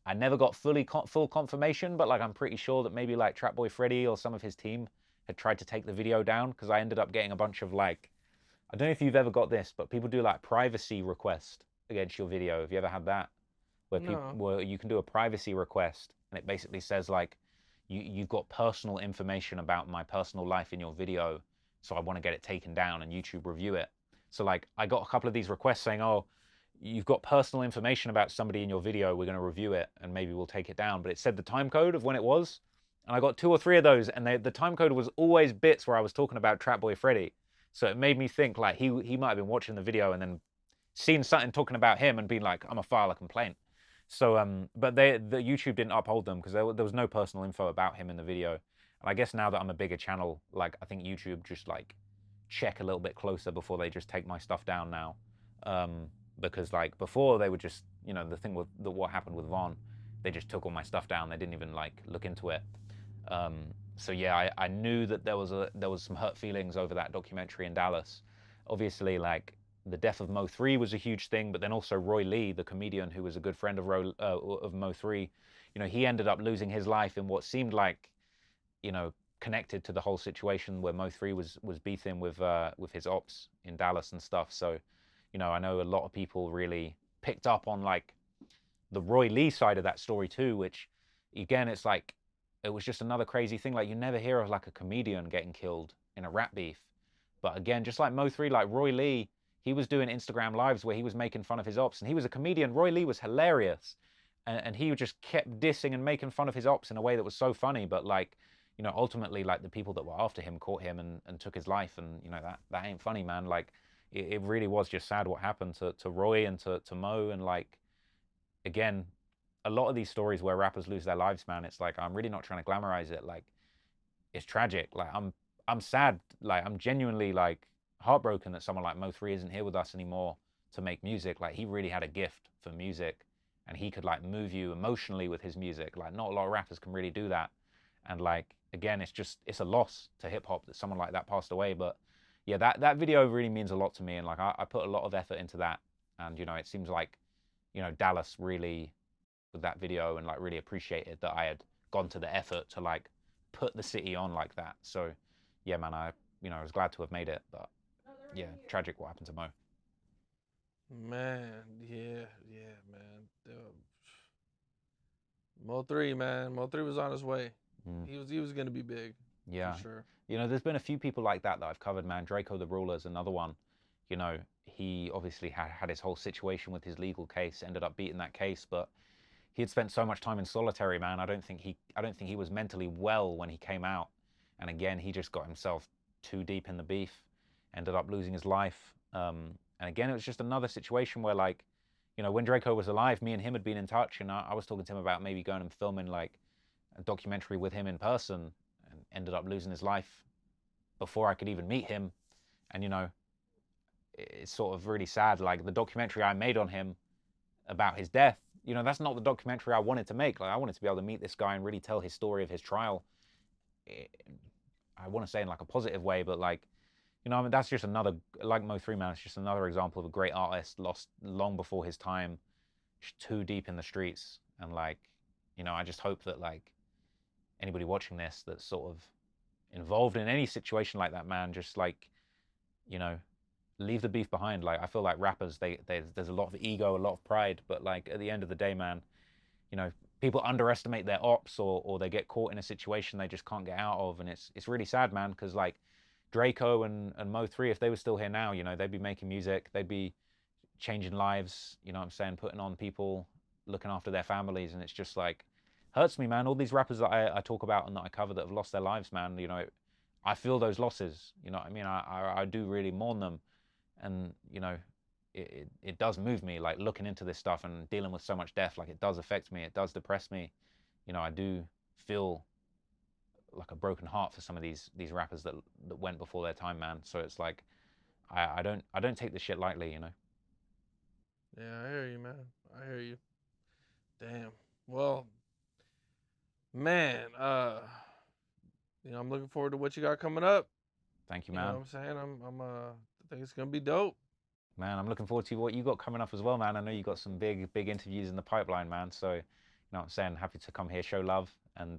B: I never got full confirmation, but like I'm pretty sure that maybe like Trapboy Freddy or some of his team had tried to take the video down, because I ended up getting a bunch of like, I don't know if you've ever got this, but people do like privacy request against your video. Have you ever had that?
A: No.
B: Where you can do a privacy request and it basically says like, you've got personal information about my personal life in your video, so I want to get it taken down and YouTube review it. So like I got a couple of these requests saying, oh, you've got personal information about somebody in your video, we're going to review it and maybe we'll take it down. But it said the time code of when it was, and I got 2 or 3 of those, and the time code was always bits where I was talking about Trapboy Freddy. So it made me think like he might have been watching the video and then seen something talking about him and been like, I'm gonna file a complaint. So but the YouTube didn't uphold them because there was no personal info about him in the video. And I guess now that I'm a bigger channel, like I think YouTube just like check a little bit closer before they just take my stuff down now. Because like before they would just, you know, the thing with what happened with Von, they just took all my stuff down. They didn't even like look into it. So yeah, I knew that there was some hurt feelings over that documentary in Dallas. Obviously, like the death of Mo3 was a huge thing, but then also Roy Lee, the comedian who was a good friend of of Mo3, you know, he ended up losing his life in what seemed like, you know, connected to the whole situation where Mo3 was beefing with his ops in Dallas and stuff. So, you know, I know a lot of people really picked up on like the Roy Lee side of that story too, which again, it's like it was just another crazy thing. Like you never hear of like a comedian getting killed in a rap beef. But again, just like Mo3, like Roy Lee, he was doing Instagram lives where he was making fun of his ops, and he was a comedian. Roy Lee was hilarious, and he just kept dissing and making fun of his ops in a way that was so funny. But like, you know, ultimately, like the people that were after him caught him and took his life, and you know that ain't funny, man. Like it really was just sad what happened to Roy and to Mo, and like again, a lot of these stories where rappers lose their lives, man. It's like I'm really not trying to glamorize it. Like it's tragic. Like I'm sad. Like I'm genuinely like heartbroken that someone like Mo3 isn't here with us anymore to make music. Like he really had a gift for music, and he could like move you emotionally with his music. Like not a lot of rappers can really do that. And like again, it's a loss to hip hop that someone like that passed away. But yeah, that video really means a lot to me, and like I put a lot of effort into that. And you know, it seems like, you know, Dallas really with that video and like really appreciated that I had gone to the effort to like put the city on like that. So yeah, man, I was glad to have made it, but yeah, tragic what happened to Mo.
A: Man, yeah, man. Mo3, man. Mo3 was on his way.
B: Mm,
A: He was gonna be big, for
B: yeah,
A: sure.
B: you know, there's been a few people like that I've covered, man. Draco the Ruler's another one. You know, he obviously had his whole situation with his legal case, ended up beating that case, but he had spent so much time in solitary, man. I don't think he was mentally well when he came out. And again, he just got himself too deep in the beef, ended up losing his life. And again, it was just another situation where, like, you know, when Draco was alive, me and him had been in touch, and I was talking to him about maybe going and filming like a documentary with him in person, and ended up losing his life before I could even meet him. And you know, it's sort of really sad. Like the documentary I made on him about his death, you know, that's not the documentary I wanted to make. Like I wanted to be able to meet this guy and really tell his story of his trial. I want to say in like a positive way, but like, you know, I mean, that's just another, like Mo3 Man, it's just another example of a great artist lost long before his time, just too deep in the streets. And like, you know, I just hope that like anybody watching this that's sort of involved in any situation like that, man, just like, you know, leave the beef behind. Like I feel like rappers, there's a lot of ego, a lot of pride, but like at the end of the day, man, you know, people underestimate their ops, or they get caught in a situation they just can't get out of, and it's really sad, man, because like Draco and Mo3, if they were still here now, you know, they'd be making music, they'd be changing lives, you know what I'm saying, putting on people, looking after their families, and it's just like hurts me, man. All these rappers that I talk about and that I cover that have lost their lives, man, you know, I feel those losses, you know what I mean? I do really mourn them, and you know, it does move me, like looking into this stuff and dealing with so much death. Like it does affect me, it does depress me, you know. I do feel like a broken heart for some of these rappers that went before their time, man. So it's like I don't take this shit lightly, you know.
A: Yeah, I hear you, man. I hear you. Damn. Well, man, I'm looking forward to what you got coming up.
B: Thank you,
A: You know what
B: man.
A: I'm saying? I think it's gonna be dope.
B: Man, I'm looking forward to what you got coming up as well, man. I know you got some big interviews in the pipeline, man. So, you know what I'm saying? Happy to come here, show love, and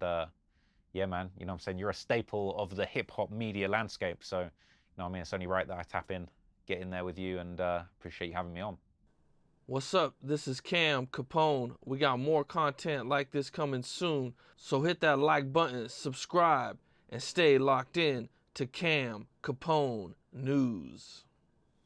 B: yeah, man. You know what I'm saying? You're a staple of the hip hop media landscape. So, you know what I mean? It's only right that I tap in, get in there with you, and appreciate you having me on.
A: What's up? This is Cam Capone. We got more content like this coming soon. So hit that like button, subscribe, and stay locked in to Cam Capone News.